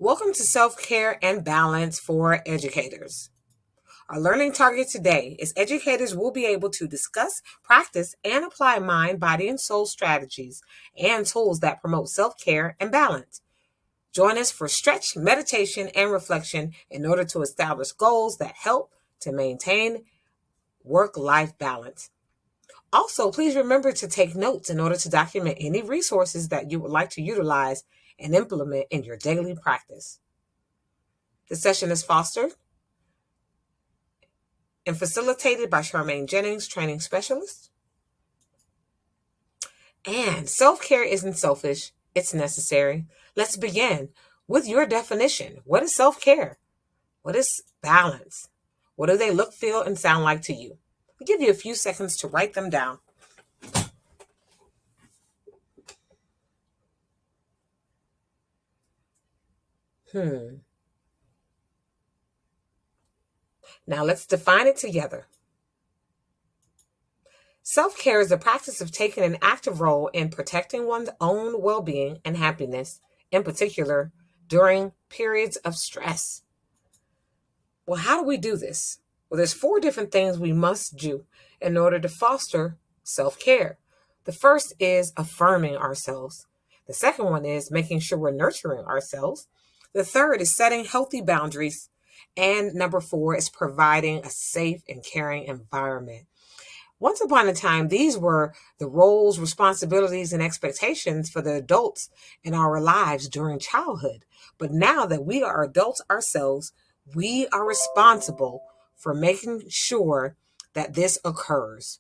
Welcome to Self-Care and Balance for Educators. Our learning target today is educators will be able to discuss, practice, and apply mind, body, and soul strategies and tools that promote self-care and balance. Join us for stretch, meditation, and reflection in order to establish goals that help to maintain work-life balance. Also, please remember to take notes in order to document any resources that you would like to utilize and implement in your daily practice. The session is fostered and facilitated by Charmaine Jennings, training specialist. And self-care isn't selfish, it's necessary. Let's begin with your definition. What is self-care? What is balance? What do they look, feel, and sound like to you? I'll give you a few seconds to write them down. Now let's define it together. Self-care is the practice of taking an active role in protecting one's own well-being and happiness, in particular during periods of stress. Well, how do we do this? Well, there's four different things we must do in order to foster self-care. The first is affirming ourselves. The second one is making sure we're nurturing ourselves. The third is setting healthy boundaries. And number four is providing a safe and caring environment. Once upon a time, these were the roles, responsibilities, and expectations for the adults in our lives during childhood. But now that we are adults ourselves, we are responsible for making sure that this occurs.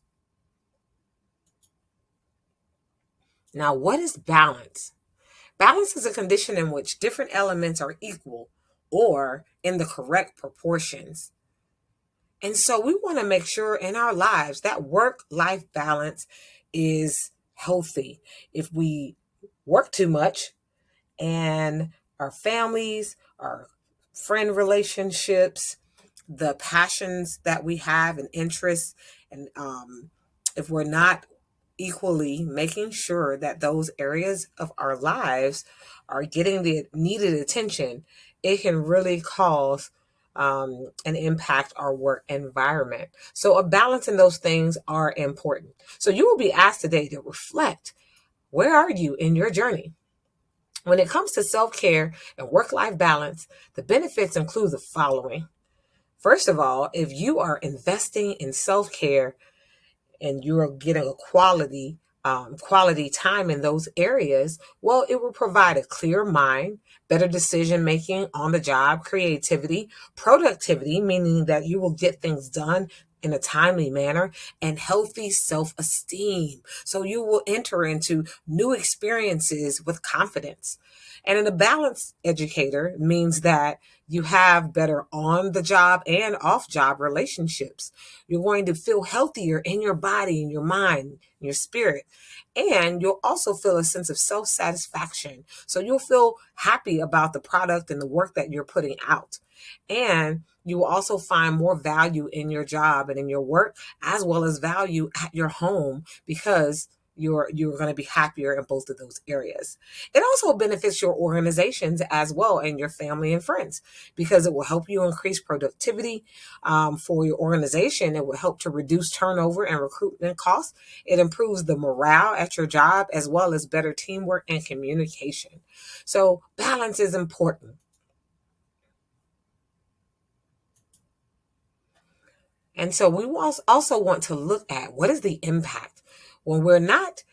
Now, what is balance? Balance is a condition in which different elements are equal or in the correct proportions. And so we want to make sure in our lives that work-life balance is healthy. If we work too much and our families, our friend relationships, the passions that we have and interests, and if we're not equally making sure that those areas of our lives are getting the needed attention, it can really cause and impact our work environment. So a balance in those things are important. So you will be asked today to reflect, where are you in your journey? When it comes to self-care and work-life balance, the benefits include the following. First of all, if you are investing in self-care and you're getting a quality time in those areas, well, it will provide a clear mind, better decision making on the job, creativity, productivity, meaning that you will get things done in a timely manner, and healthy self-esteem. So you will enter into new experiences with confidence. And a balanced educator means that you have better on the job and off job relationships. You're going to feel healthier in your body, in your mind, in your spirit. And you'll also feel a sense of self satisfaction. So you'll feel happy about the product and the work that you're putting out. And you will also find more value in your job and in your work, as well as value at your home, because you're going to be happier in both of those areas. It also benefits your organizations as well and your family and friends, because it will help you increase productivity for your organization. It will help to reduce turnover and recruitment costs. It improves the morale at your job, as well as better teamwork and communication. So balance is important. And so we also want to look at, what is the impact when we're not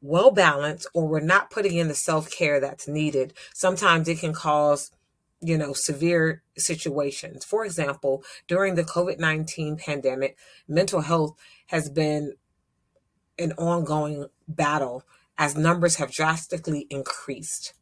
well balanced or we're not putting in the self-care that's needed. Sometimes it can cause severe situations. For example, during the COVID-19 pandemic, mental health has been an ongoing battle as numbers have drastically increased.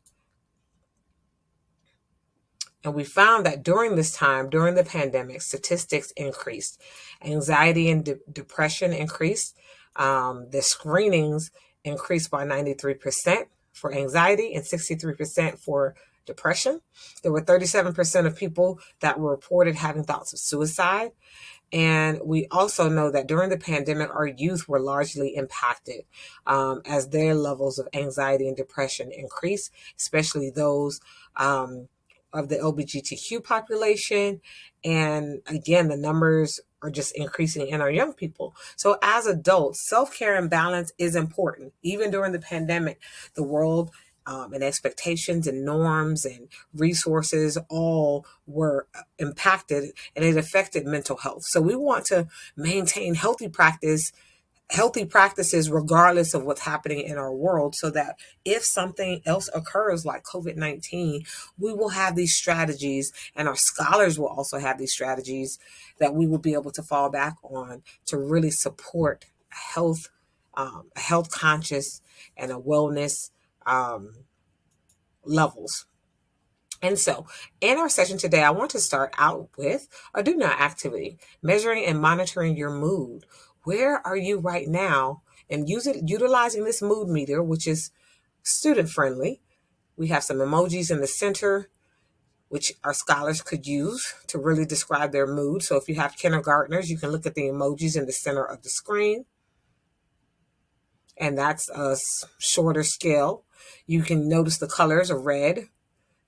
And we found that during this time, during the pandemic, statistics increased. Anxiety and depression increased. The screenings increased by 93% for anxiety and 63% for depression. There were 37% of people that were reported having thoughts of suicide. And we also know that during the pandemic, our youth were largely impacted as their levels of anxiety and depression increased, especially those of the LGBTQ population. And again, the numbers are just increasing in our young people. So as adults, self-care and balance is important. Even during the pandemic, the world and expectations and norms and resources all were impacted, and it affected mental health. So we want to maintain healthy practices regardless of what's happening in our world, so that if something else occurs like COVID-19, we will have these strategies, and our scholars will also have these strategies that we will be able to fall back on to really support a health conscious and a wellness levels. And so, in our session today, I want to start out with a do not activity, measuring and monitoring your mood. Where are you right now? And utilizing this mood meter, which is student friendly. We have some emojis in the center, which our scholars could use to really describe their mood. So, if you have kindergartners, you can look at the emojis in the center of the screen, and that's a shorter scale. You can notice the colors are red,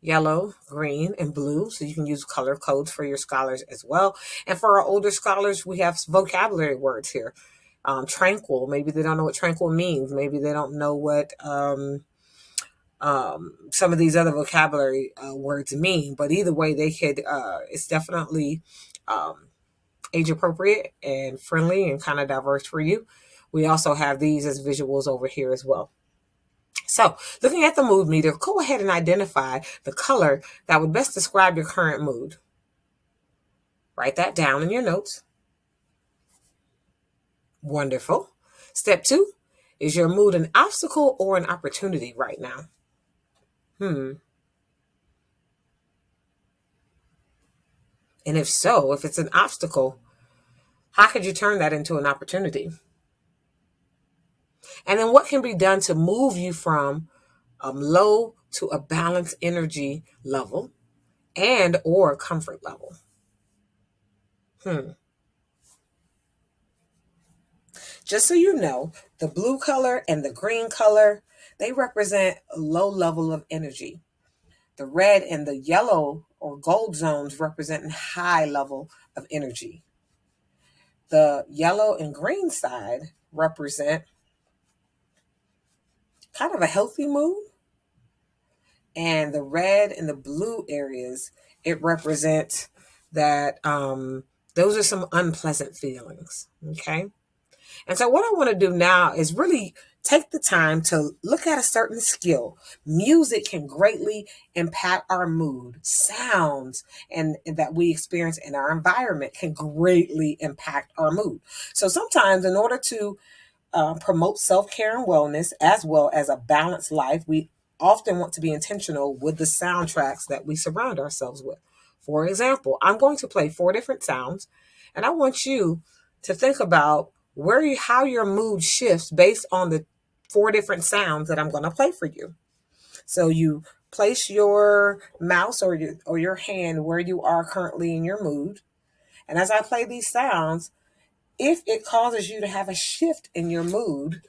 yellow, green, and blue. So you can use color codes for your scholars as well. And for our older scholars, we have vocabulary words here. Tranquil, maybe they don't know what tranquil means. Maybe they don't know what some of these other vocabulary words mean. But either way, it's definitely age appropriate and friendly and kind of diverse for you. We also have these as visuals over here as well. So, looking at the mood meter, go ahead and identify the color that would best describe your current mood. Write that down in your notes. Wonderful. Step 2, is your mood an obstacle or an opportunity right now? And if so, if it's an obstacle, how could you turn that into an opportunity? And then what can be done to move you from low to a balanced energy level and or comfort level? Just so you know, the blue color and the green color, they represent a low level of energy. The red and the yellow or gold zones represent a high level of energy. The yellow and green side represent kind of a healthy mood. And the red and the blue areas, it represents that those are some unpleasant feelings. Okay. And so what I want to do now is really take the time to look at a certain skill. Music can greatly impact our mood. Sounds and that we experience in our environment can greatly impact our mood. So sometimes in order to promote self-care and wellness as well as a balanced life, we often want to be intentional with the soundtracks that we surround ourselves with. For example, I'm going to play 4 different sounds, and I want you to think about how your mood shifts based on the 4 different sounds that I'm going to play for you. So you place your mouse or your hand where you are currently in your mood, and as I play these sounds, if it causes you to have a shift in your mood,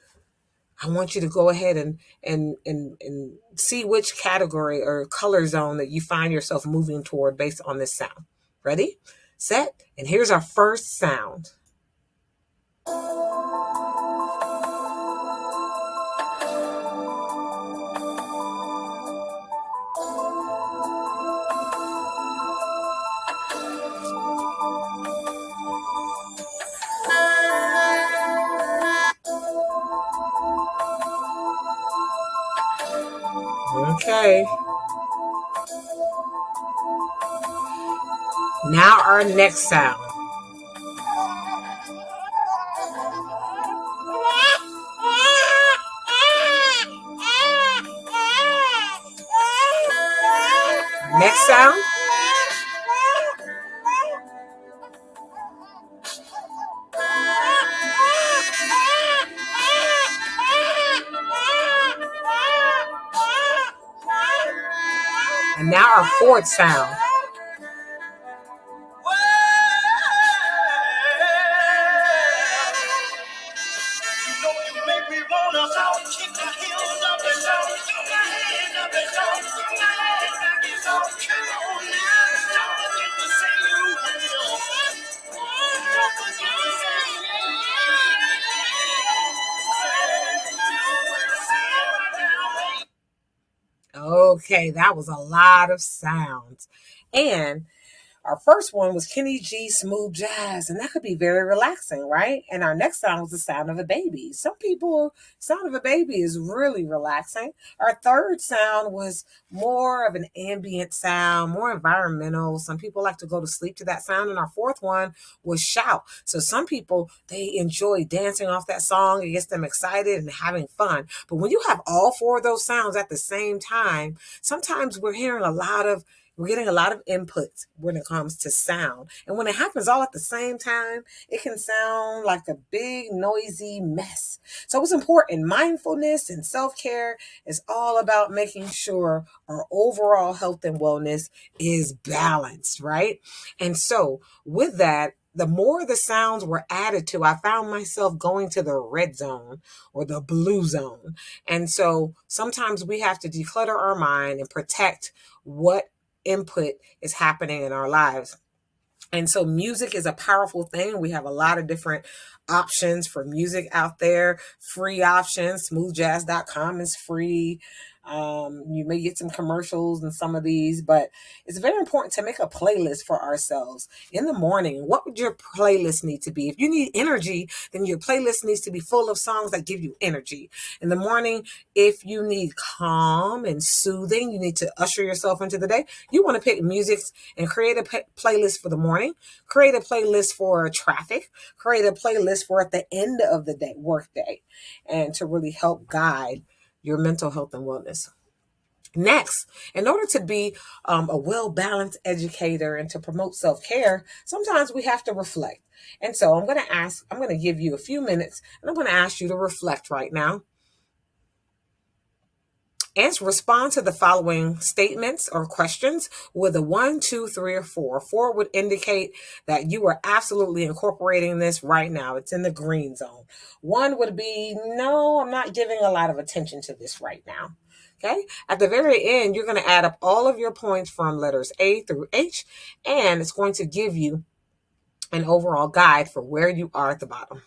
I want you to go ahead and see which category or color zone that you find yourself moving toward based on this sound. Ready, set, and here's our first sound. Okay. Now our next sound. Next sound. And now our fourth sound. Okay, that was a lot of sounds. And our first one was Kenny G smooth jazz, and that could be very relaxing, right? And our next sound was the sound of a baby. Some people, sound of a baby is really relaxing. Our third sound was more of an ambient sound, more environmental. Some people like to go to sleep to that sound. And our fourth one was shout. So some people, they enjoy dancing off that song. It gets them excited and having fun. But when you have all four of those sounds at the same time, sometimes we're getting a lot of inputs when it comes to sound. And when it happens all at the same time, it can sound like a big, noisy mess. So it's important. Mindfulness and self care is all about making sure our overall health and wellness is balanced, right? And so, with that, the more the sounds were added to, I found myself going to the red zone or the blue zone. And so sometimes we have to declutter our mind and protect what input is happening in our lives. And so music is a powerful thing. We have a lot of different options for music out there, free options. Smoothjazz.com is free. You may get some commercials in some of these, but it's very important to make a playlist for ourselves. In the morning, what would your playlist need to be? If you need energy, then your playlist needs to be full of songs that give you energy. In the morning, if you need calm and soothing, you need to usher yourself into the day. You want to pick music and create a playlist for the morning, create a playlist for traffic, create a playlist for at the end of the day, work day, and to really help guide your mental health and wellness. Next, in order to be a well balanced educator and to promote self care, sometimes we have to reflect. And so I'm going to give you a few minutes and I'm going to ask you to reflect right now. Respond to the following statements or questions with a 1, 2, 3, or 4. 4 would indicate that you are absolutely incorporating this right now. It's in the green zone. 1 would be, no, I'm not giving a lot of attention to this right now. Okay. At the very end, you're going to add up all of your points from letters A through H, and it's going to give you an overall guide for where you are at the bottom.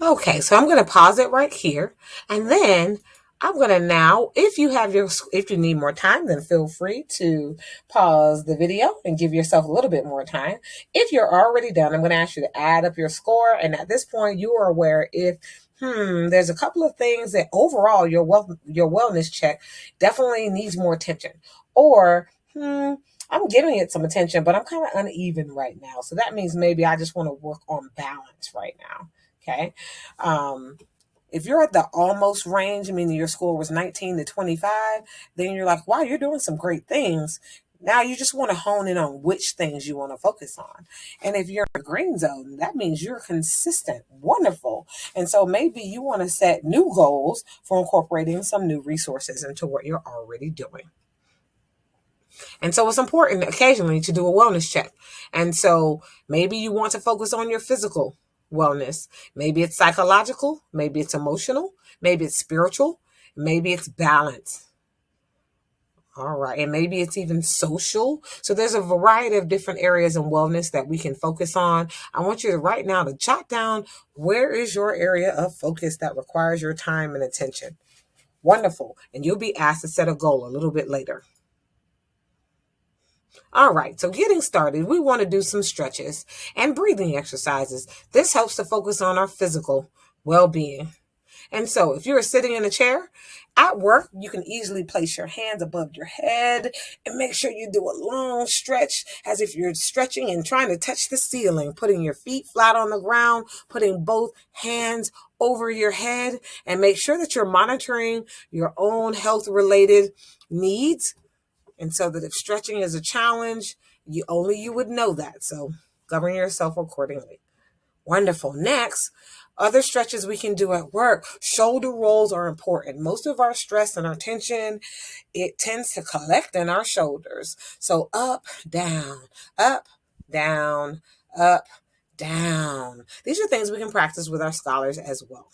Okay, so I'm going to pause it right here. And then I'm going to now, if you need more time, then feel free to pause the video and give yourself a little bit more time. If you're already done, I'm going to ask you to add up your score. And at this point, you are aware if there's a couple of things that overall your wellness check definitely needs more attention. Or, I'm giving it some attention, but I'm kind of uneven right now. So that means maybe I just want to work on balance right now. Okay. Um, if you're at the almost range, meaning your score was 19 to 25, then you're like, wow, you're doing some great things. Now you just want to hone in on which things you want to focus on. And if you're in the green zone, that means you're consistent. Wonderful. And so maybe you want to set new goals for incorporating some new resources into what you're already doing. And so it's important occasionally to do a wellness check. And so maybe you want to focus on your physical wellness. Maybe it's psychological, maybe it's emotional, maybe it's spiritual, maybe it's balance. All right. And maybe it's even social. So there's a variety of different areas in wellness that we can focus on. I want you to right now to jot down where is your area of focus that requires your time and attention. Wonderful. And you'll be asked to set a goal a little bit later. All right, so getting started, we want to do some stretches and breathing exercises. This helps to focus on our physical well being. And so, if you're sitting in a chair at work, you can easily place your hands above your head and make sure you do a long stretch as if you're stretching and trying to touch the ceiling, putting your feet flat on the ground, putting both hands over your head, and make sure that you're monitoring your own health related needs. And so that if stretching is a challenge, you would know that. So govern yourself accordingly. Wonderful. Next, other stretches we can do at work. Shoulder rolls are important. Most of our stress and our tension, it tends to collect in our shoulders. So up, down, up, down, up, down. These are things we can practice with our scholars as well.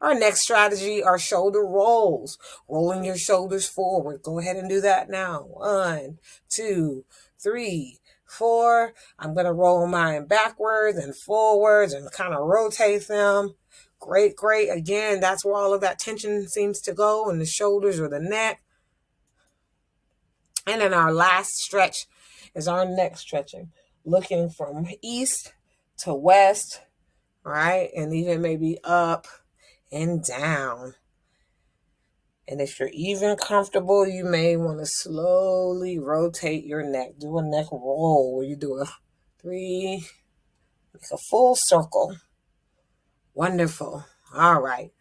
Our next strategy are shoulder rolls, rolling your shoulders forward. Go ahead and do that now. 1, 2, 3, 4. I'm going to roll mine backwards and forwards and kind of rotate them. Great, great. Again, that's where all of that tension seems to go in the shoulders or the neck. And then our last stretch is our neck stretching, looking from east to west, right? And even maybe up and down. And if you're even comfortable, you may want to slowly rotate your neck. Do a neck roll where you do a 3, make a full circle. Wonderful. All right.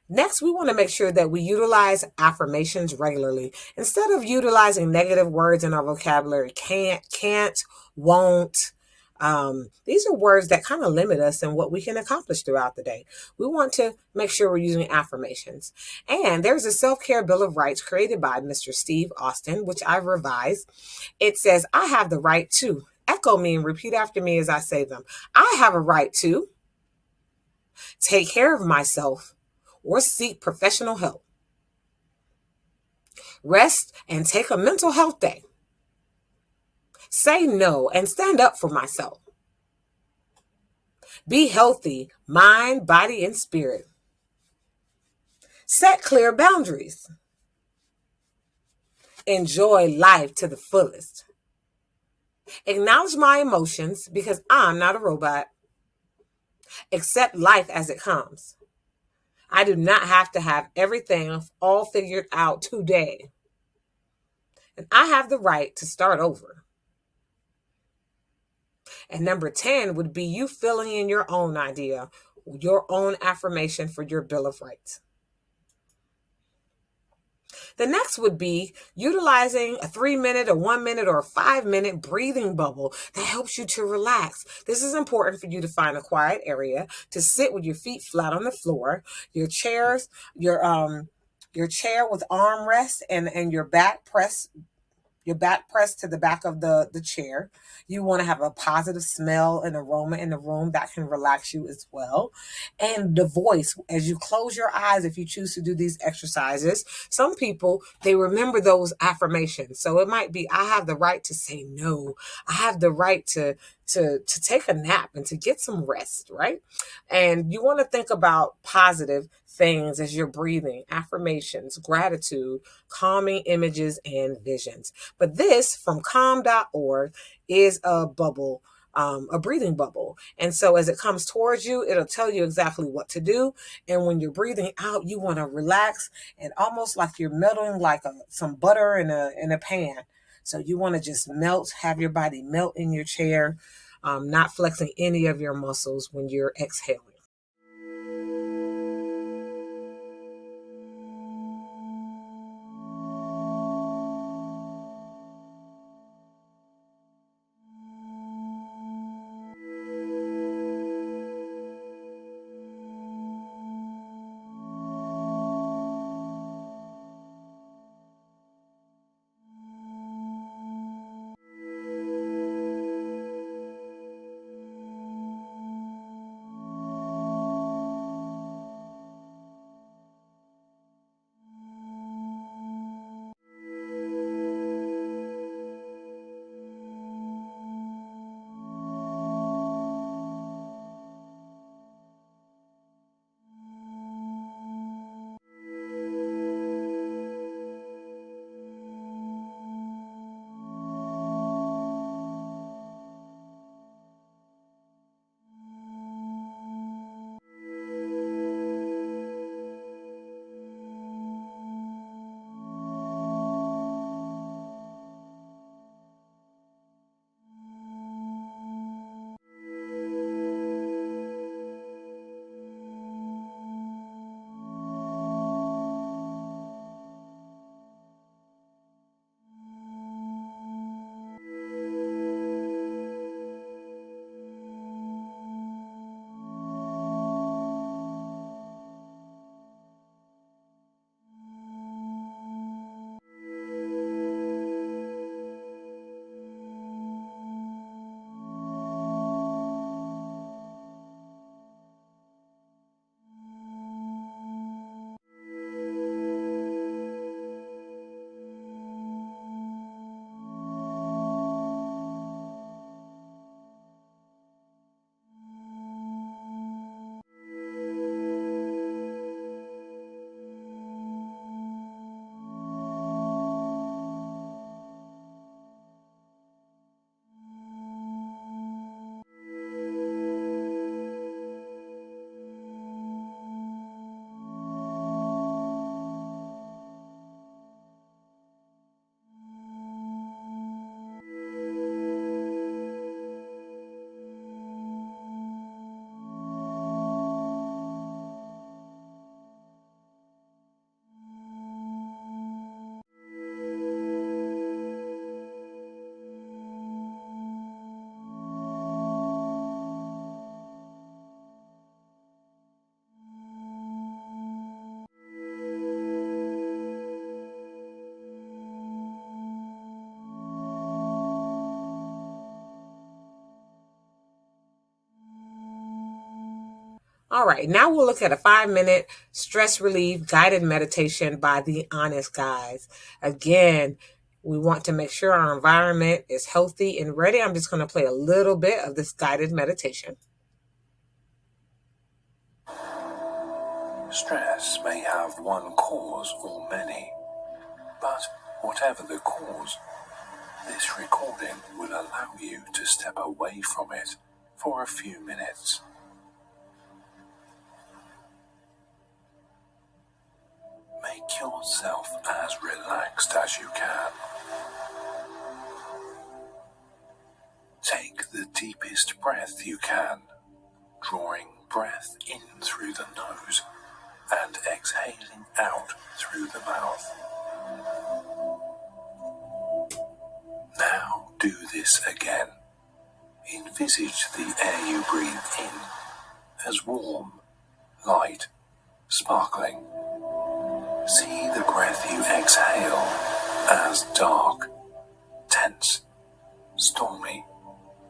Next, we want to make sure that we utilize affirmations regularly. Instead of utilizing negative words in our vocabulary, can't, won't. These are words that kind of limit us in what we can accomplish throughout the day. We want to make sure we're using affirmations. And there's a self-care bill of rights created by Mr. Steve Austin, which I've revised. It says, I have the right to. Echo me and repeat after me as I say them. I have a right to take care of myself or seek professional help. Rest and take a mental health day. Say no and stand up for myself. Be healthy, mind, body, and spirit. Set clear boundaries. Enjoy life to the fullest. Acknowledge my emotions because I'm not a robot. Accept life as it comes. I do not have to have everything all figured out today. And I have the right to start over. And number 10 would be you filling in your own idea, your own affirmation for your Bill of Rights. The next would be utilizing a 3-minute, a 1-minute, or a 5-minute breathing bubble that helps you to relax. This is important for you to find a quiet area to sit with your feet flat on the floor, your chair with armrest and your back pressed to the back of the chair. You want to have a positive smell and aroma in the room that can relax you as well. And the voice, as you close your eyes, if you choose to do these exercises, some people, they remember those affirmations. So it might be, I have the right to say no. I have the right to take a nap and to get some rest, right? And you want to think about positive things as you're breathing, affirmations, gratitude, calming images, and visions. But this from calm.org is a bubble, a breathing bubble. And so as it comes towards you, it'll tell you exactly what to do. And when you're breathing out, you want to relax and almost like you're melting like some butter in a pan. So you want to just melt, have your body melt in your chair, not flexing any of your muscles when you're exhaling. All right, now we'll look at a 5-minute stress relief guided meditation by the Honest Guys. Again, we want to make sure our environment is healthy and ready. I'm just going to play a little bit of this guided meditation. Stress may have one cause or many, but whatever the cause, this recording will allow you to step away from it for a few minutes. Make yourself as relaxed as you can. Take the deepest breath you can, drawing breath in through the nose and exhaling out through the mouth. Now do this again. Envisage the air you breathe in as warm, light, sparkling. See the breath you exhale as dark, tense, stormy,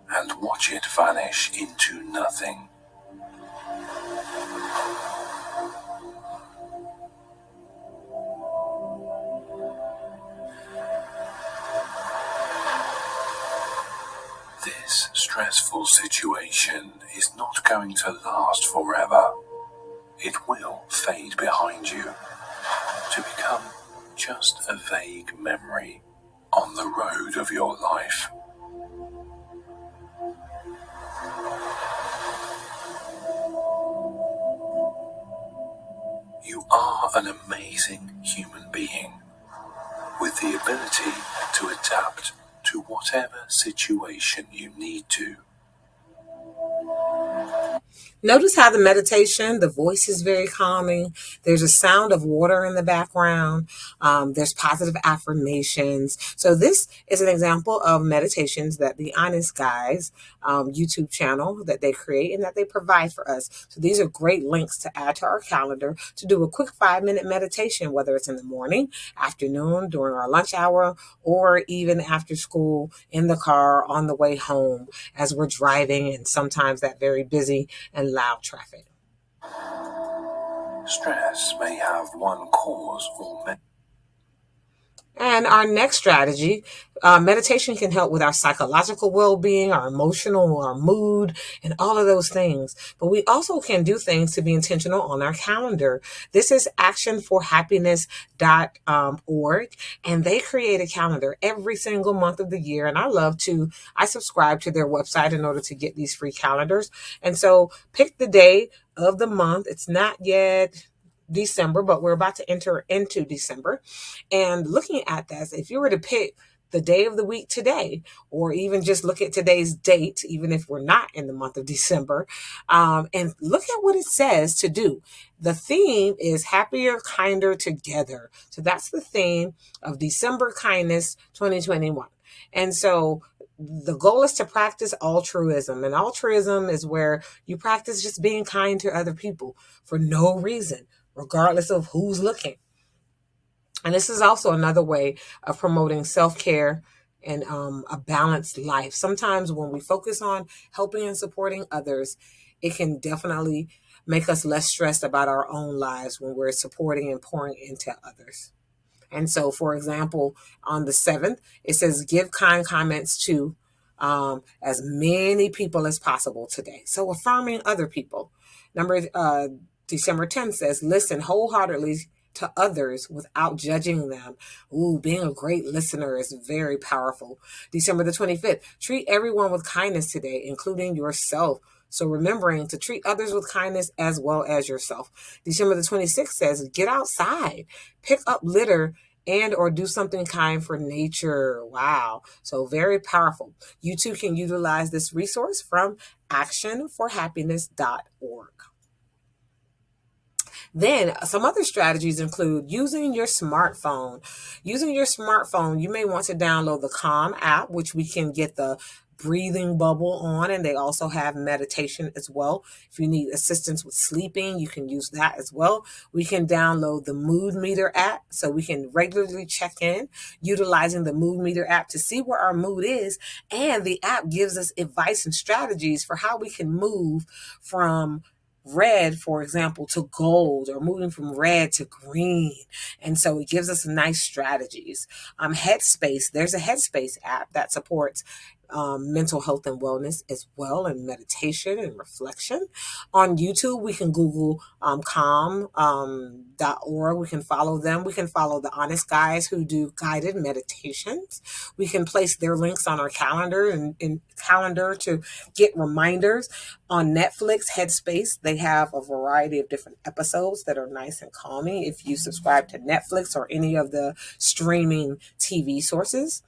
and watch it vanish into nothing. This stressful situation is not going to last forever. It will fade behind you to become just a vague memory on the road of your life. You are an amazing human being with the ability to adapt to whatever situation you need to. Notice how the meditation, the voice is very calming. There's a sound of water in the background. There's positive affirmations. So this is an example of meditations that the Honest Guys YouTube channel that they create and that they provide for us. So these are great links to add to our calendar to do a quick 5-minute meditation, whether it's in the morning, afternoon, during our lunch hour, or even after school, in the car, on the way home, as we're driving, and sometimes that very busy and loud traffic. Stress may have one cause or many. And our next strategy, meditation can help with our psychological well-being, our emotional, our mood, and all of those things. But we also can do things to be intentional on our calendar. This is actionforhappiness.org, and they create a calendar every single month of the year. And I subscribe to their website in order to get these free calendars. And so pick the day of the month. It's not yet December, but we're about to enter into December. And looking at that, if you were to pick the day of the week today, or even just look at today's date, even if we're not in the month of December, and look at what it says to do. The theme is happier, kinder together. So that's the theme of December Kindness 2021. And so the goal is to practice altruism. And altruism is where you practice just being kind to other people for no reason, regardless of who's looking. And this is also another way of promoting self-care and a balanced life. Sometimes when we focus on helping and supporting others, it can definitely make us less stressed about our own lives when we're supporting and pouring into others. And so, for example, on the 7th, it says, give kind comments to as many people as possible today. So affirming other people. December 10th says, listen wholeheartedly to others without judging them. Ooh, being a great listener is very powerful. December the 25th, treat everyone with kindness today, including yourself. So remembering to treat others with kindness as well as yourself. December the 26th says, get outside, pick up litter, and or do something kind for nature. Wow. So very powerful. You too can utilize this resource from actionforhappiness.org. Then some other strategies include using your smartphone. Using your smartphone, you may want to download the Calm app, which we can get the breathing bubble on, and they also have meditation as well. If you need assistance with sleeping, you can use that as well. We can download the Mood Meter app so we can regularly check in utilizing the Mood Meter app to see where our mood is, and the app gives us advice and strategies for how we can move from red, for example, to gold, or moving from red to green. And so it gives us nice strategies. Headspace, there's a Headspace app that supports mental health and wellness as well, and meditation and reflection. On YouTube, we can Google calm.org. We can follow them. We can follow the Honest Guys who do guided meditations. We can place their links on our calendar and calendar to get reminders. On Netflix, Headspace, they have a variety of different episodes that are nice and calming if you subscribe to Netflix or any of the streaming TV sources.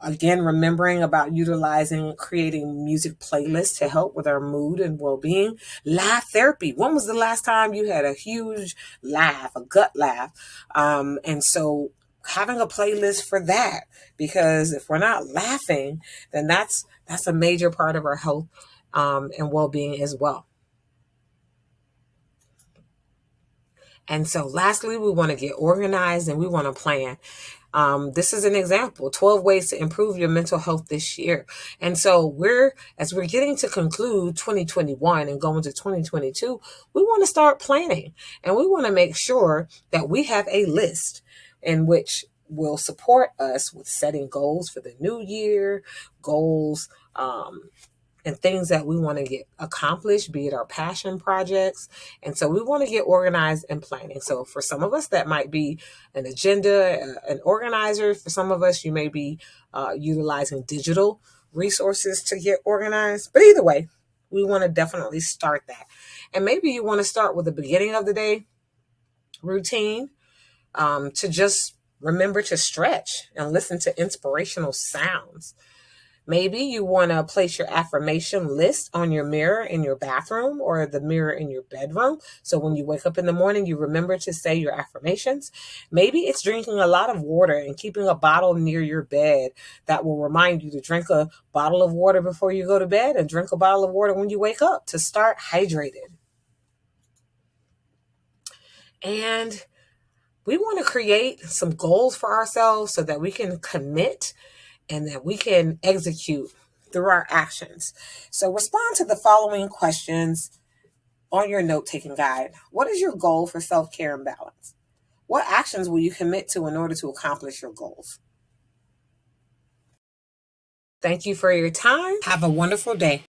Again, remembering about utilizing, creating music playlists to help with our mood and well-being. Laugh therapy. When was the last time you had a huge laugh, a gut laugh? And so having a playlist for that, because if we're not laughing, then that's a major part of our health and well-being as well. And so lastly, we want to get organized and we want to plan. This is an example, 12 ways to improve your mental health this year. And so as we're getting to conclude 2021 and going to 2022, we want to start planning, and we want to make sure that we have a list in which will support us with setting goals for the new year, goals, and things that we want to get accomplished, be it our passion projects. And so we want to get organized and planning. So for some of us, that might be an agenda, an organizer. For some of us, you may be utilizing digital resources to get organized. But either way, we want to definitely start that. And maybe you want to start with the beginning of the day routine, to just remember to stretch and listen to inspirational sounds. Maybe you want to place your affirmation list on your mirror in your bathroom or the mirror in your bedroom. So when you wake up in the morning, you remember to say your affirmations. Maybe it's drinking a lot of water and keeping a bottle near your bed that will remind you to drink a bottle of water before you go to bed and drink a bottle of water when you wake up to start hydrated. And we want to create some goals for ourselves so that we can commit and that we can execute through our actions. So respond to the following questions on your note-taking guide. What is your goal for self-care and balance? What actions will you commit to in order to accomplish your goals? Thank you for your time. Have a wonderful day.